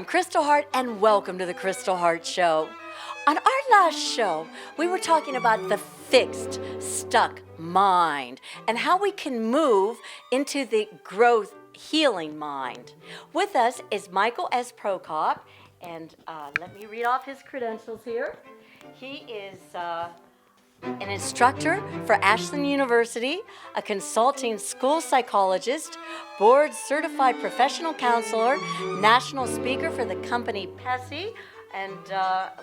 I'm Kristal Hart, and welcome to the Kristal Hart Show. On our last show, we were talking about the fixed, stuck mind and how we can move into the growth, healing mind. With us is Michael S. Prokop, and let me read off his credentials here. He is an instructor for Ashland University, a consulting school psychologist, board certified professional counselor, national speaker for the company PESI, and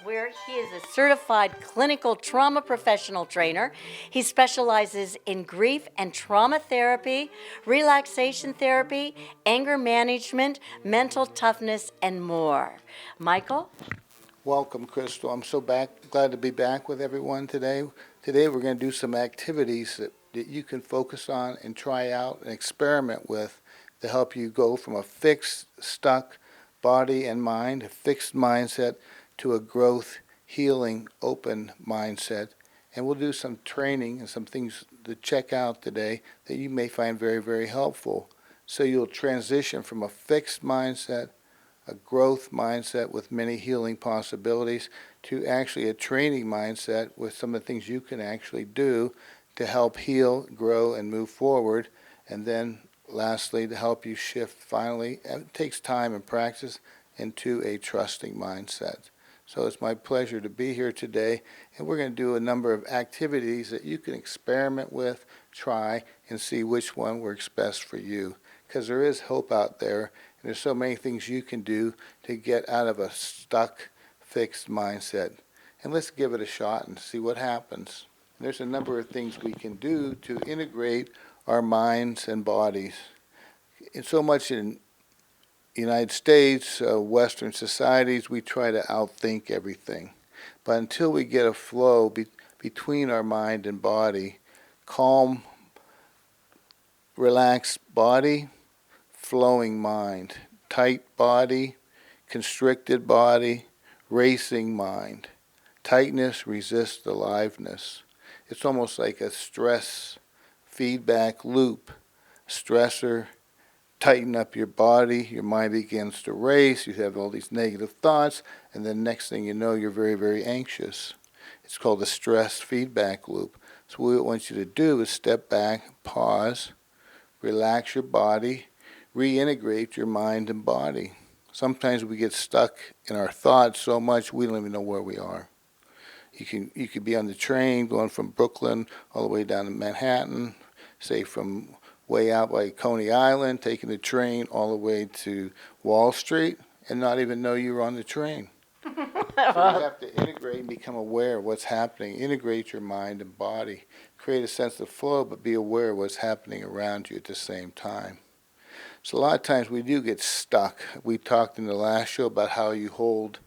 where he is a certified clinical trauma professional trainer. He specializes in grief and trauma therapy, relaxation therapy, anger management, mental toughness, and more. Michael? Welcome, Kristal. I'm so glad to be back with everyone today. Today we're going to do some activities that you can focus on and try out and experiment with to help you go from a fixed, stuck body and mind, a fixed mindset, to a growth, healing, open mindset. And we'll do some training and some things to check out today that you may find very, very helpful. So you'll transition from a fixed mindset, a growth mindset with many healing possibilities, to actually a training mindset with some of the things you can actually do to help heal, grow, and move forward. And then lastly, to help you shift finally, and it takes time and practice, into a trusting mindset. So it's my pleasure to be here today, and we're going to do a number of activities that you can experiment with, try, and see which one works best for you. Because there is hope out there, and there's so many things you can do to get out of a stuck, fixed mindset. And let's give it a shot and see what happens. And there's a number of things we can do to integrate our minds and bodies. And so much in United States, Western societies, we try to outthink everything. But until we get a flow between our mind and body, calm, relaxed body, flowing mind, tight body, constricted body, racing mind. Tightness resists aliveness. It's almost like a stress feedback loop. Stressor, tighten up your body, your mind begins to race, you have all these negative thoughts, and then next thing you know, you're very, very anxious. It's called a stress feedback loop. So what we want you to do is step back, pause, relax your body, reintegrate your mind and body. Sometimes we get stuck in our thoughts so much we don't even know where we are. You could be on the train going from Brooklyn all the way down to Manhattan, say from way out by Coney Island, taking the train all the way to Wall Street, and not even know you were on the train. So you have to integrate and become aware of what's happening. Integrate your mind and body. Create a sense of flow, but be aware of what's happening around you at the same time. So a lot of times we do get stuck. We talked in the last show about how you hold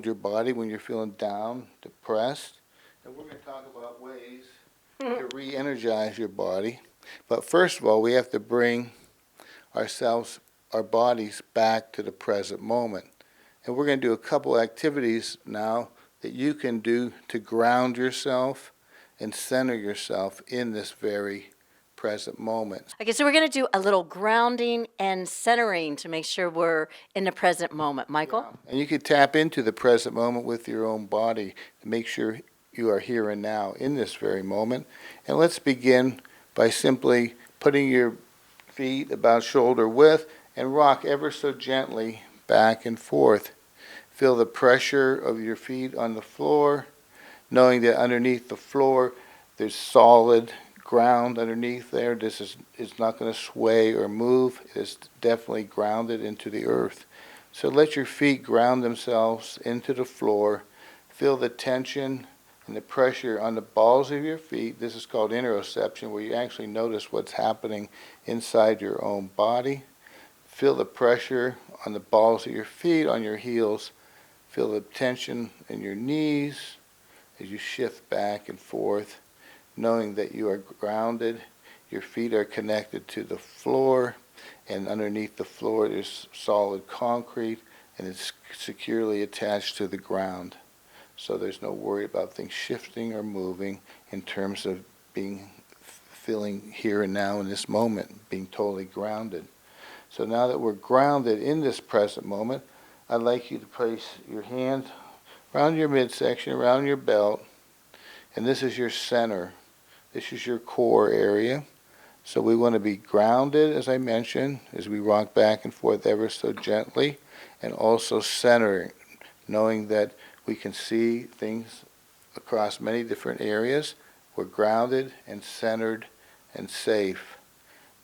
your body when you're feeling down, depressed. And we're going to talk about ways to re-energize your body. But first of all, we have to bring our bodies back to the present moment. And we're going to do a couple activities now that you can do to ground yourself and center yourself in this very present moment. Okay, so we're going to do a little grounding and centering to make sure we're in the present moment. Michael? Yeah. And you can tap into the present moment with your own body to make sure you are here and now in this very moment. And let's begin by simply putting your feet about shoulder width and rock ever so gently back and forth. Feel the pressure of your feet on the floor, knowing that underneath the floor there's solid ground underneath there. This is not going to sway or move. It is definitely grounded into the earth. So let your feet ground themselves into the floor. Feel the tension and the pressure on the balls of your feet. This is called interoception, where you actually notice what's happening inside your own body. Feel the pressure on the balls of your feet, on your heels. Feel the tension in your knees as you shift back and forth, knowing that you are grounded. Your feet are connected to the floor, and underneath the floor there's solid concrete, and it's securely attached to the ground. So there's no worry about things shifting or moving in terms of feeling here and now in this moment, being totally grounded. So now that we're grounded in this present moment, I'd like you to place your hand around your midsection, around your belt, and this is your center. This is your core area. So we want to be grounded, as I mentioned, as we rock back and forth ever so gently, and also centering, knowing that we can see things across many different areas. We're grounded and centered and safe.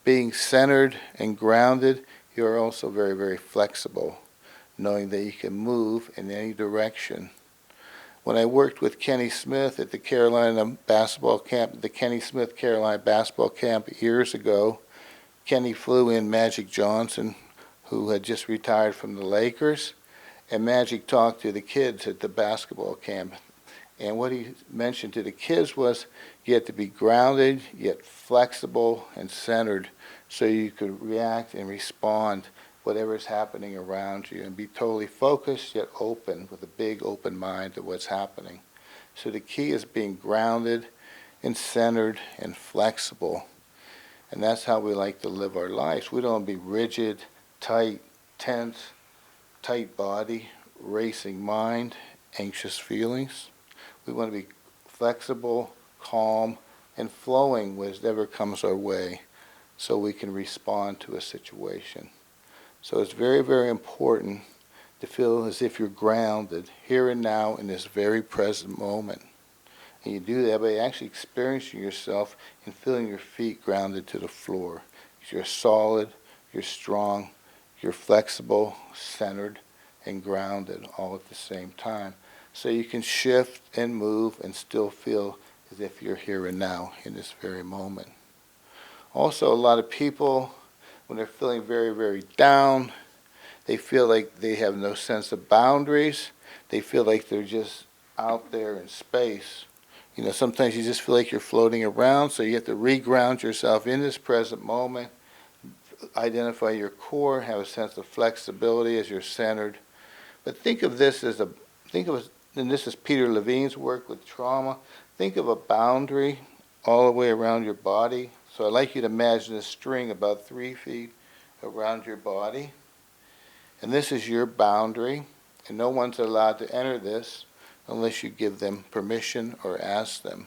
Being centered and grounded, you're also very, very flexible, knowing that you can move in any direction. When I worked with Kenny Smith at the Carolina basketball camp, the Kenny Smith Carolina basketball camp years ago, Kenny flew in Magic Johnson, who had just retired from the Lakers, and Magic talked to the kids at the basketball camp. And what he mentioned to the kids was you have to be grounded, yet flexible and centered, so you could react and respond whatever is happening around you, and be totally focused yet open, with a big open mind to what's happening. So the key is being grounded and centered and flexible. And that's how we like to live our lives. We don't want to be rigid, tight, tense, tight body, racing mind, anxious feelings. We want to be flexible, calm, and flowing with whatever comes our way, so we can respond to a situation. So it's very, very important to feel as if you're grounded here and now in this very present moment. And you do that by actually experiencing yourself and feeling your feet grounded to the floor. You're solid, you're strong, you're flexible, centered, and grounded all at the same time. So you can shift and move and still feel as if you're here and now in this very moment. Also, a lot of people, when they're feeling very, very down, they feel like they have no sense of boundaries. They feel like they're just out there in space. You know, sometimes you just feel like you're floating around, so you have to reground yourself in this present moment, identify your core, have a sense of flexibility as you're centered. But think of this as and this is Peter Levine's work with trauma, think of a boundary all the way around your body. So I'd like you to imagine a string about 3 feet around your body. And this is your boundary, and no one's allowed to enter this unless you give them permission or ask them.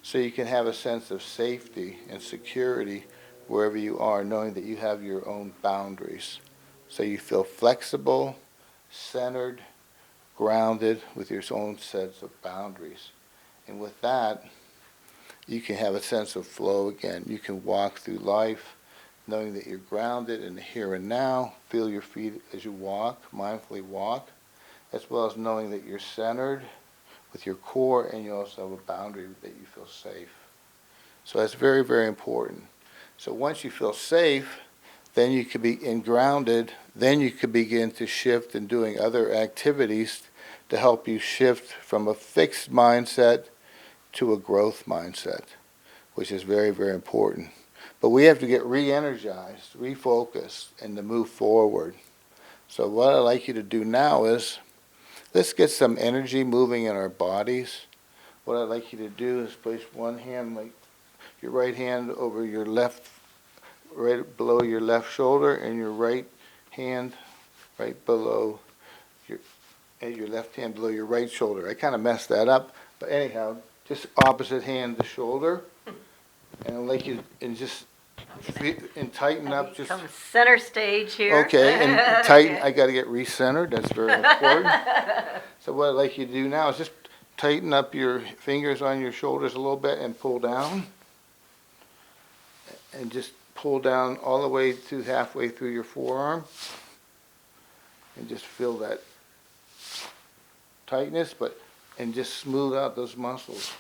So you can have a sense of safety and security wherever you are, knowing that you have your own boundaries. So you feel flexible, centered, grounded with your own sets of boundaries. And with that, you can have a sense of flow again. You can walk through life knowing that you're grounded in the here and now. Feel your feet as you walk, mindfully walk, as well as knowing that you're centered with your core, and you also have a boundary that you feel safe. So that's very, very important. So once you feel safe, then you could be grounded, then you could begin to shift and doing other activities to help you shift from a fixed mindset to a growth mindset, which is very, very important. But we have to get re-energized, refocused, and to move forward. So what I'd like you to do now is, let's get some energy moving in our bodies. What I'd like you to do is place one hand, like your right hand over your left, right below your left shoulder, and your right hand right below your left hand below your right shoulder. I kind of messed that up, but anyhow, just opposite hand the shoulder, and I'd like you and tighten up. Just come center stage here. Okay, and tighten. Okay. I got to get recentered. That's very important. So what I'd like you to do now is just tighten up your fingers on your shoulders a little bit and pull down, and just pull down all the way to halfway through your forearm, and just feel that tightness, and just smooth out those muscles.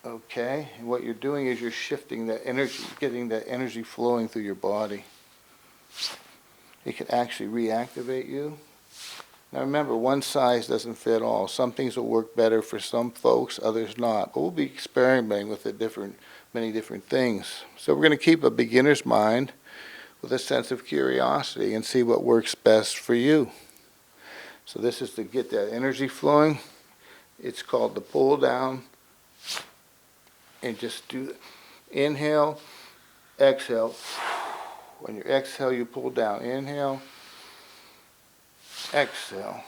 Okay, and what you're doing is you're shifting that energy, getting that energy flowing through your body. It can actually reactivate you. Now remember, one size doesn't fit all. Some things will work better for some folks, others not. But we'll be experimenting with many different things. So we're going to keep a beginner's mind with a sense of curiosity and see what works best for you. So this is to get that energy flowing. It's called the pull down. And just do inhale exhale. When you exhale, you pull down. Inhale, exhale.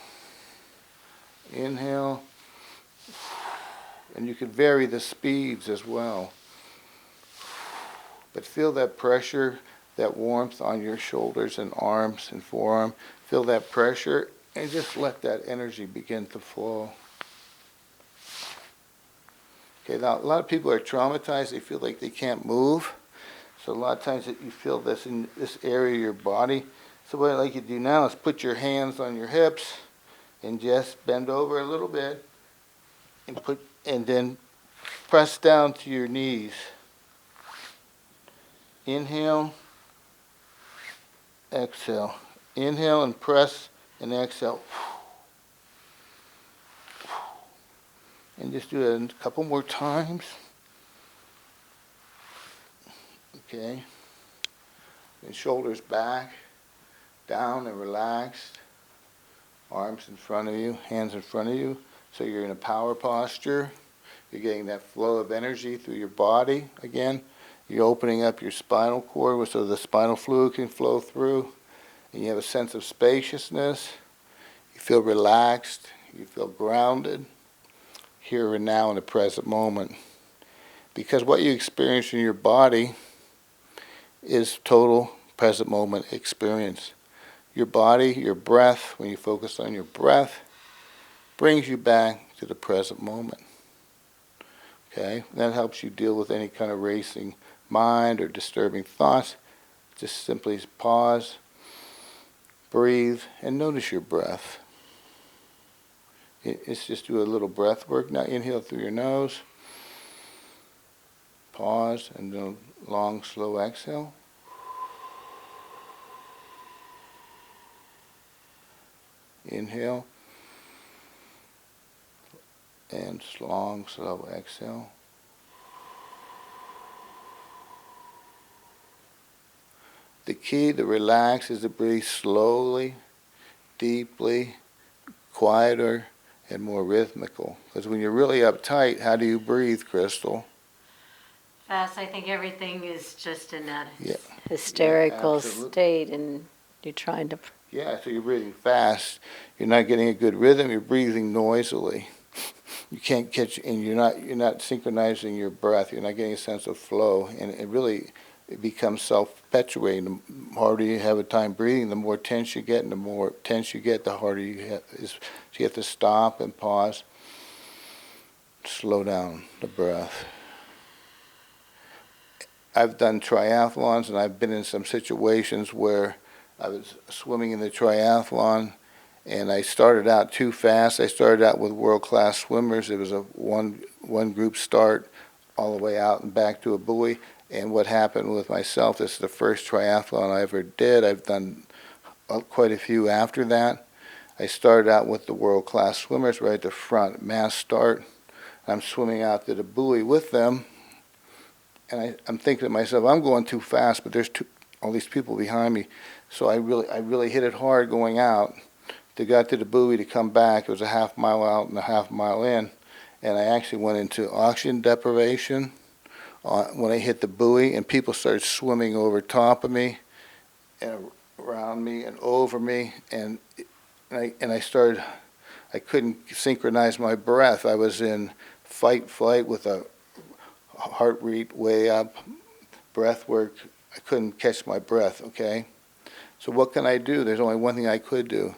Inhale, and you can vary the speeds as well. But feel that pressure, that warmth on your shoulders and arms and forearm. Feel that pressure and just let that energy begin to flow. Okay, now a lot of people are traumatized. They feel like they can't move. So a lot of times that you feel this in this area of your body. So what I'd like you to do now is put your hands on your hips and just bend over a little bit and then press down to your knees. Inhale, exhale. Inhale and press and exhale. And just do it a couple more times. Okay. And shoulders back, down and relaxed. Arms in front of you, hands in front of you. So you're in a power posture. You're getting that flow of energy through your body again. You're opening up your spinal cord so the spinal fluid can flow through. And you have a sense of spaciousness. You feel relaxed. You feel grounded. Here and now in the present moment. Because what you experience in your body is total present moment experience. Your body, your breath, when you focus on your breath, brings you back to the present moment. Okay? That helps you deal with any kind of racing mind or disturbing thoughts. Just simply pause, breathe, and notice your breath. It's just do a little breath work. Now inhale through your nose. Pause and do a long, slow exhale. Inhale. And long, slow exhale. The key to relax is to breathe slowly, deeply, quieter, and more rhythmical. Because when you're really uptight, how do you breathe, Kristal? Fast. I think everything is just in that Yeah. hysterical Yeah, state, and you're trying to. Yeah, so you're breathing fast. You're not getting a good rhythm. You're breathing noisily. You can't catch, and you're not synchronizing your breath. You're not getting a sense of flow, and it becomes self-perpetuating. The harder you have a time breathing, the more tense you get, and the more tense you get, the harder you get. So you have to stop and pause, slow down the breath. I've done triathlons, and I've been in some situations where I was swimming in the triathlon, and I started out too fast. I started out with world-class swimmers. It was a one group start all the way out and back to a buoy. And what happened with myself, this is the first triathlon I ever did. I've done quite a few after that. I started out with the world-class swimmers right at the front, mass start. I'm swimming out to the buoy with them, and I'm thinking to myself, I'm going too fast, but there's all these people behind me. So I really hit it hard going out. To get to the buoy to come back, it was a half mile out and a half mile in, and I actually went into oxygen deprivation when I hit the buoy, and people started swimming over top of me and around me and over me, and I couldn't synchronize my breath. I was in fight, flight with a heart rate way up, breath work. I couldn't catch my breath, okay? So what can I do? There's only one thing I could do.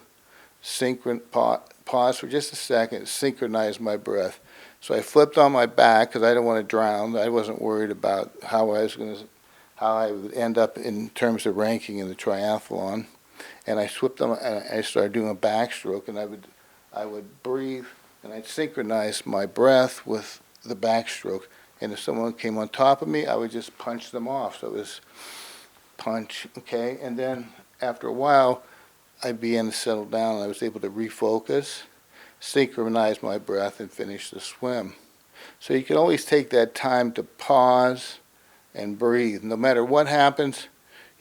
Pause for just a second, synchronize my breath. So I flipped on my back because I didn't want to drown. I wasn't worried about how I would end up in terms of ranking in the triathlon. And I flipped on, and I started doing a backstroke, and I would breathe, and I'd synchronize my breath with the backstroke. And if someone came on top of me, I would just punch them off. So it was punch, okay? And then after a while, I began to settle down, and I was able to refocus, synchronize my breath, and finish the swim. So you can always take that time to pause and breathe. No matter what happens,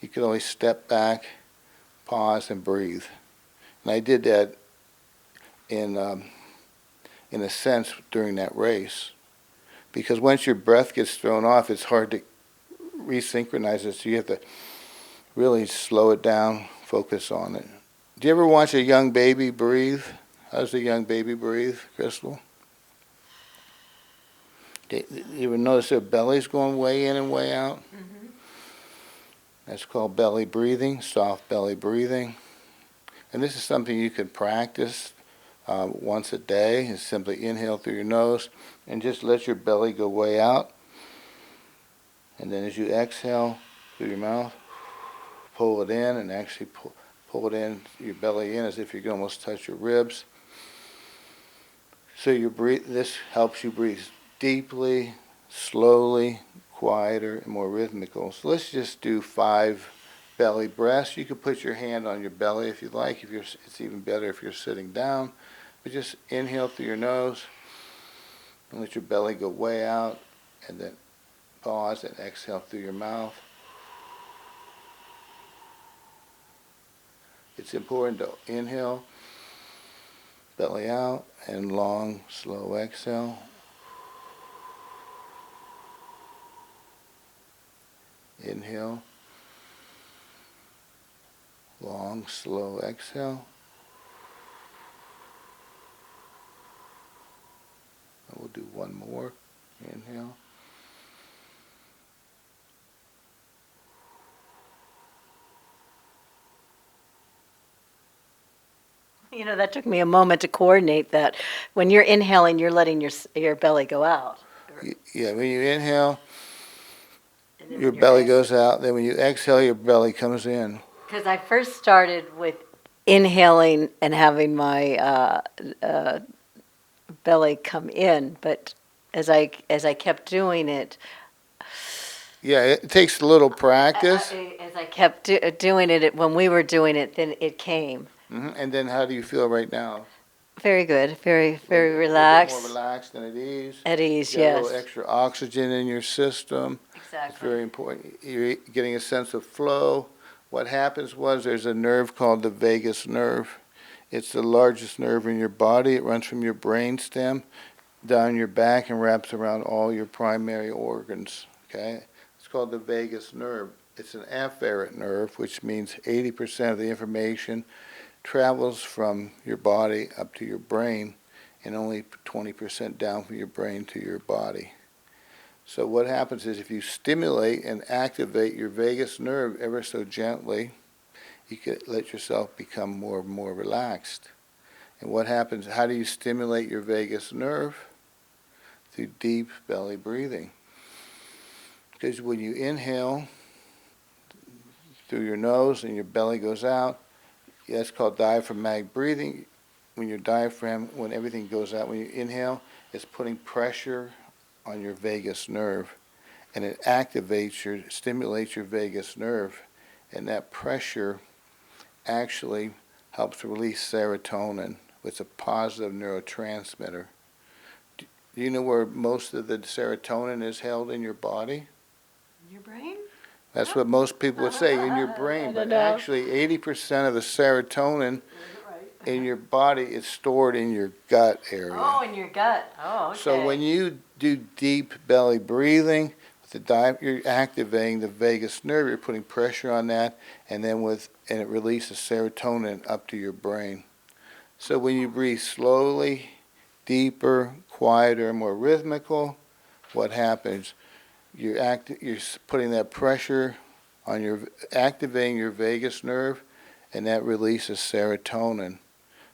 you can always step back, pause, and breathe. And I did that in a sense during that race. Because once your breath gets thrown off, it's hard to resynchronize it, so you have to really slow it down, focus on it. Do you ever watch a young baby breathe? How does a young baby breathe, Kristal? You ever notice their belly's going way in and way out? Mm-hmm. That's called belly breathing, soft belly breathing. And this is something you can practice once a day. Is simply inhale through your nose and just let your belly go way out. And then as you exhale through your mouth, pull it in and actually pull it in, your belly in, as if you can almost touch your ribs. So you breathe. This helps you breathe deeply, slowly, quieter, and more rhythmical. So let's just do 5 belly breaths. You can put your hand on your belly if you like. It's even better if you're sitting down. But just inhale through your nose and let your belly go way out, and then pause and exhale through your mouth. It's important to inhale, belly out, and long, slow exhale. Inhale, long, slow exhale. And we'll do one more. Inhale. You know, that took me a moment to coordinate that. When you're inhaling, you're letting your belly go out. Yeah, when you inhale, And then your when you're belly goes out. Then when you exhale, your belly comes in. Because I first started with inhaling and having my belly come in, but as I kept doing it, Yeah, it takes a little practice. as I kept doing it, when we were doing it, then it came. And then how do you feel right now? Very good, very very A relaxed. little bit more relaxed and at ease. At ease, You got a yes. little extra oxygen in your system. Exactly. It's very important. You're getting a sense of flow. What happens was there's a nerve called the vagus nerve. It's the largest nerve in your body. It runs from your brain stem down your back and wraps around all your primary organs. Okay? It's called the vagus nerve. It's an afferent nerve, which means 80% of the information travels from your body up to your brain and only 20% down from your brain to your body. So what happens is if you stimulate and activate your vagus nerve ever so gently, you can let yourself become more and more relaxed. And what happens, how do you stimulate your vagus nerve? Through deep belly breathing. Because when you inhale through your nose and your belly goes out, that's called diaphragmatic breathing. When your diaphragm, when everything goes out, when you inhale, it's putting pressure on your vagus nerve, and it stimulates your vagus nerve, and that pressure actually helps release serotonin, which is a positive neurotransmitter. Do you know where most of the serotonin is held in your body? Your brain? That's what most people would say, in your brain, but actually 80% of the serotonin in your body is stored in your gut area. Oh, in your gut. Oh, okay. So when you do deep belly breathing, you're activating the vagus nerve. You're putting pressure on that, and it releases serotonin up to your brain. So when you breathe slowly, deeper, quieter, more rhythmical, what happens? You're putting that pressure on activating your vagus nerve, and that releases serotonin.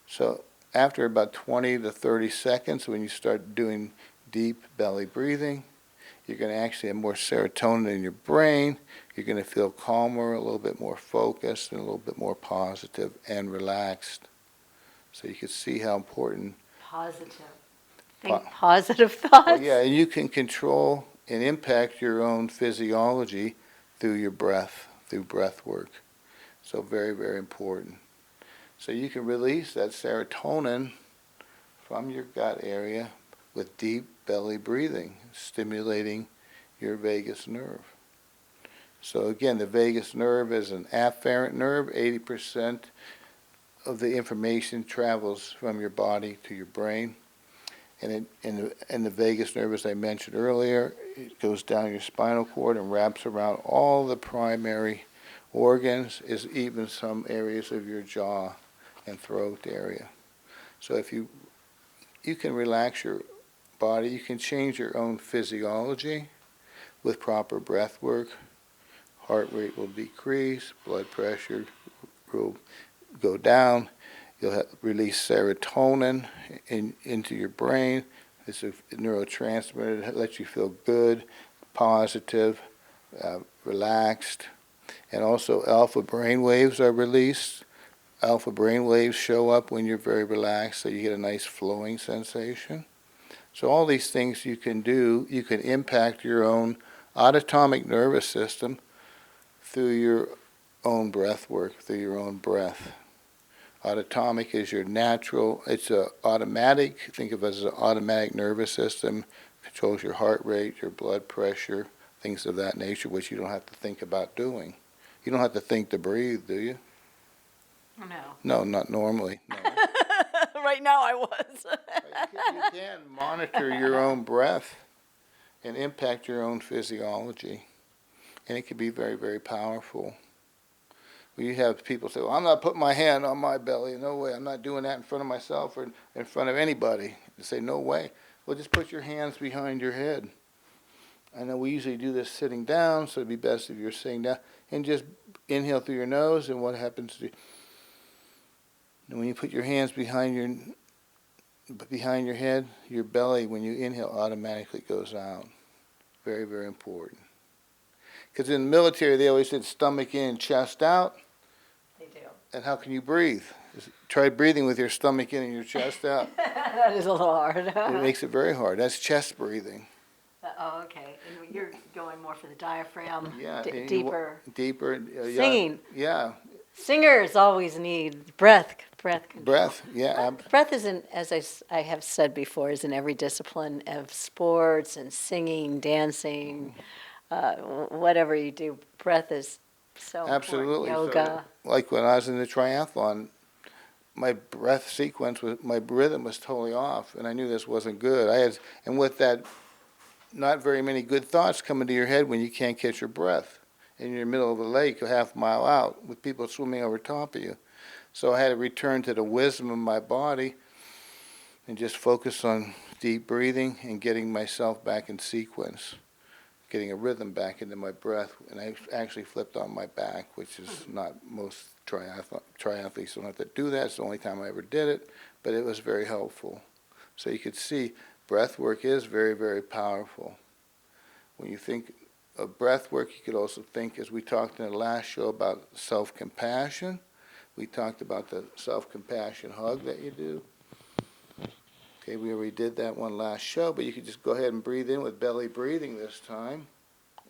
So after about 20 to 30 seconds, when you start doing deep belly breathing, you're going to actually have more serotonin in your brain. You're going to feel calmer, a little bit more focused, and a little bit more positive and relaxed. So you can see how important. Positive. Think positive thoughts. Well, yeah, and you can control and impact your own physiology through your breath, through breath work. So very, very important. So you can release that serotonin from your gut area with deep belly breathing, stimulating your vagus nerve. So again, the vagus nerve is an afferent nerve. 80% of the information travels from your body to your brain. And in the vagus nerve, as I mentioned earlier, it goes down your spinal cord and wraps around all the primary organs, is even some areas of your jaw and throat area. So if you can relax your body, you can change your own physiology with proper breath work. Heart rate will decrease, blood pressure will go down. You'll release serotonin into your brain. It's a neurotransmitter that lets you feel good, positive, relaxed. And also alpha brain waves are released. Alpha brain waves show up when you're very relaxed, so you get a nice flowing sensation. So all these things you can do, you can impact your own autonomic nervous system through your own breath work, through your own breath. Autonomic is your natural, it's a automatic, think of it as an automatic nervous system, controls your heart rate, your blood pressure, things of that nature, which you don't have to think about doing. You don't have to think to breathe, do you? No. No, not normally. No. Right now I was. You can monitor your own breath and impact your own physiology. And it can be very, very powerful. You have people say, well, I'm not putting my hand on my belly. No way. I'm not doing that in front of myself or in front of anybody. You say, no way. Well, just put your hands behind your head. I know we usually do this sitting down, so it'd be best if you're sitting down. And just inhale through your nose, and what happens to you? And when you put your hands behind your head, your belly, when you inhale, automatically goes out. Very, very important. Because in the military, they always said stomach in, chest out. They do. And how can you breathe? Try breathing with your stomach in and your chest out. That is a little hard. It makes it very hard. That's chest breathing. Oh, okay. And you're going more for the diaphragm, Yeah, deeper. Deeper. Singing. Yeah. Singers always need breath control. Breath, yeah. Breath is in, as I have said before, is in every discipline of sports and singing, dancing, whatever you do. Breath is so Absolutely. important. Yoga. So, like when I was in the triathlon, my breath sequence my rhythm was totally off, and I knew this wasn't good. And with that, not very many good thoughts come into your head when you can't catch your breath, and you're in the middle of a lake a half mile out with people swimming over top of you. So I had to return to the wisdom of my body and just focus on deep breathing and getting myself back in sequence, getting a rhythm back into my breath. And I actually flipped on my back, which is not most triathletes don't have to do that. It's the only time I ever did it, but it was very helpful. So you could see breath work is very, very powerful. When you think of breath work, you could also think, as we talked in the last show, about self-compassion. We talked about the self-compassion hug that you do. Okay, we already did that one last show, but you could just go ahead and breathe in with belly breathing this time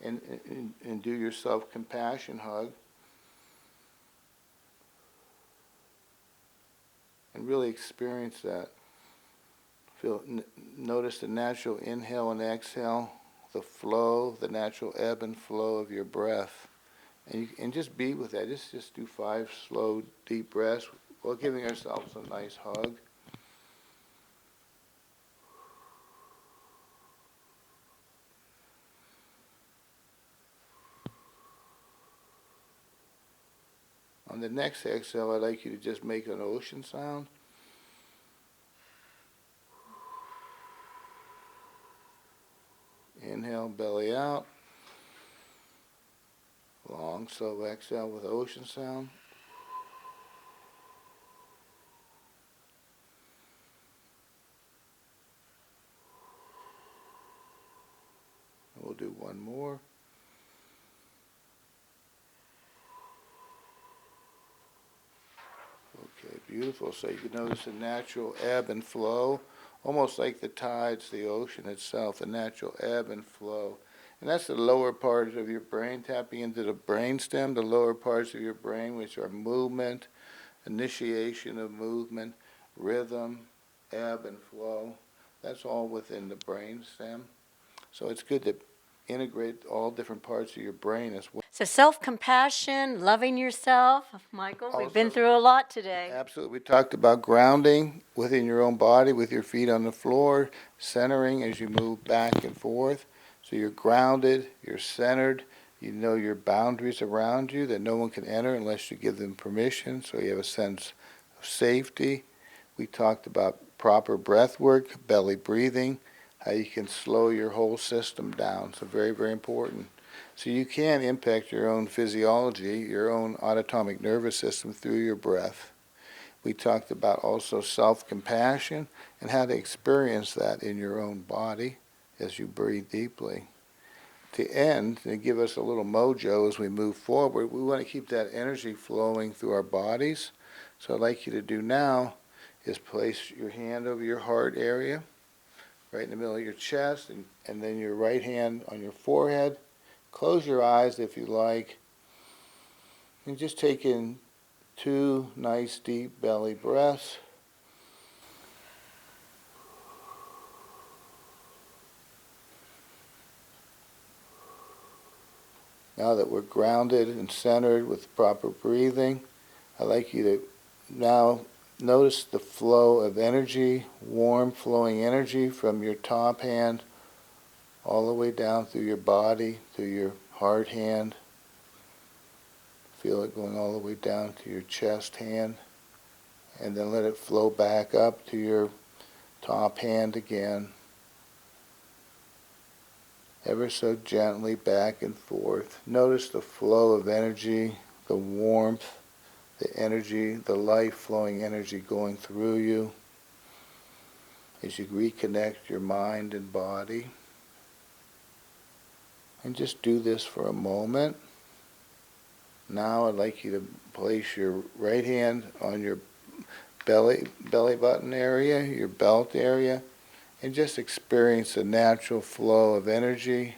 and do your self-compassion hug. And really experience that. Notice the natural inhale and exhale, the flow, the natural ebb and flow of your breath. And just be with that. Just do 5 slow, deep breaths while giving ourselves a nice hug. On the next exhale, I'd like you to just make an ocean sound. Inhale, belly out. Long, slow exhale with ocean sound. We'll do one more. Okay, beautiful. So you can notice the natural ebb and flow, almost like the tides, the ocean itself, the natural ebb and flow. And that's the lower parts of your brain, tapping into the brainstem, the lower parts of your brain, which are movement, initiation of movement, rhythm, ebb and flow. That's all within the brainstem. So it's good to integrate all different parts of your brain as well. So So self-compassion, loving yourself. Michael, we've been Also- through a lot today. Absolutely. We talked about grounding within your own body with your feet on the floor, centering as you move back and forth. So you're grounded, you're centered, you know your boundaries around you that no one can enter unless you give them permission, so you have a sense of safety. We talked about proper breath work, belly breathing, how you can slow your whole system down. So very, very important. So you can impact your own physiology, your own autonomic nervous system through your breath. We talked about also self-compassion and how to experience that in your own body as you breathe deeply. To end, to give us a little mojo as we move forward, we want to keep that energy flowing through our bodies. So I'd like you to do now is place your hand over your heart area, right in the middle of your chest, and then your right hand on your forehead. Close your eyes if you like, and just take in 2 nice deep belly breaths. Now that we're grounded and centered with proper breathing, I'd like you to now notice the flow of energy, warm flowing energy from your top hand all the way down through your body, through your heart hand. Feel it going all the way down to your chest hand, and then let it flow back up to your top hand again, ever so gently back and forth. Notice the flow of energy, the warmth, the energy, the life-flowing energy going through you as you reconnect your mind and body. And just do this for a moment. Now I'd like you to place your right hand on your belly button area, your belt area, and just experience the natural flow of energy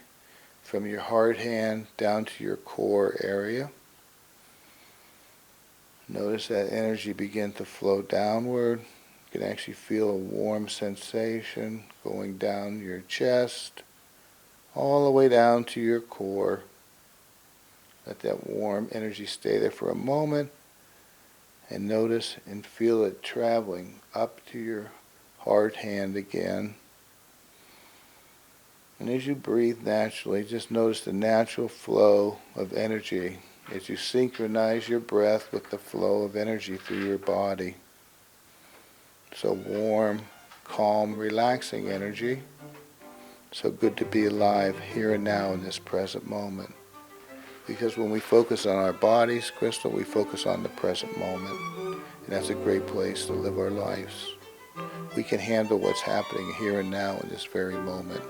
from your heart hand down to your core area. Notice that energy begin to flow downward. You can actually feel a warm sensation going down your chest, all the way down to your core. Let that warm energy stay there for a moment, and notice and feel it traveling up to your heart hand again. And as you breathe naturally, just notice the natural flow of energy as you synchronize your breath with the flow of energy through your body. So warm, calm, relaxing energy. So good to be alive here and now in this present moment. Because when we focus on our bodies, Kristal, we focus on the present moment. And that's a great place to live our lives. We can handle what's happening here and now in this very moment.